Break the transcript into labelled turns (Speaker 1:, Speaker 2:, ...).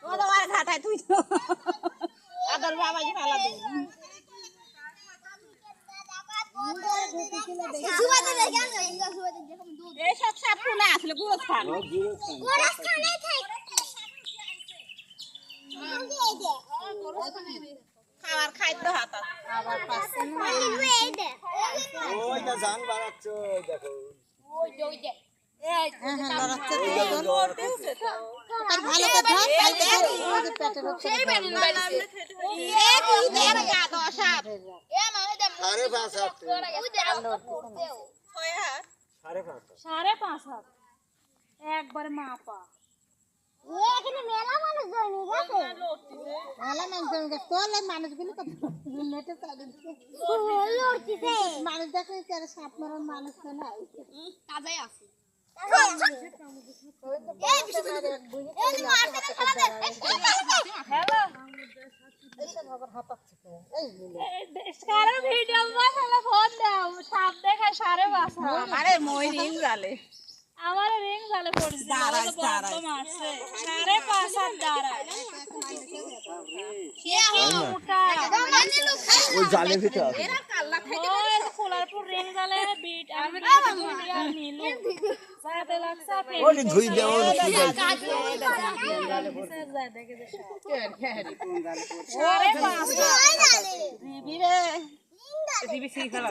Speaker 1: ও তো আর ঘাটায় তুই তো আদর বাবা জি ভালো দে সুবাদে দেখেন সুবাদে দেখুন দুধ এই সব সাপ ফুলে আসলে গুরস খান গুরস খানে থাই খাবার খাইতে হাত আবার পাচ্ছে না
Speaker 2: ওইটা জান বাড়াচ্ছো দেখো
Speaker 1: ওই যে এই
Speaker 3: লড়াচ্ছে তো ভালো কথা খাইতে পারি ওই যে পেটের
Speaker 1: সেই বেরিন বেরিছে এ কি দের গা দশাপ এ মানে দে
Speaker 2: সাড়ে পাঁচ হাত
Speaker 1: ওই দে পড়তেও
Speaker 4: 5.5 একবারে মাপা
Speaker 3: এখানে মেলা মানুষ জমি গেছে মেলা মানুষ জমি গেছে তোলে মানুষগুলো তো নেটে চালিয়ে লড়তিছে মানুষ দেখে কি আর সাপ মারার মানুষ তো নাই
Speaker 1: তাজাই আছে
Speaker 4: কারো ভিডিও বানালে ফোন দাও সাপ দেখায় 5.5
Speaker 1: আরে মই রিং জালে
Speaker 4: আমার রিং জালে পড়ছে
Speaker 1: দাঁড়ায়,
Speaker 4: বড়
Speaker 1: দাঁড়ায়।
Speaker 4: মারছে 5.5 দাঁড়ায়
Speaker 1: সে হলো
Speaker 4: মোটা
Speaker 2: ওই জালে ভিতর
Speaker 1: এরা কাল্লা খাইতে
Speaker 4: ওই খোলার পর রিং জালে বিট আমি আর মিলু সাথে লাগছে
Speaker 2: ওই ধুই দাও ধুই দাও
Speaker 4: 5.5
Speaker 1: দিবি রে দিবি সেই খেলা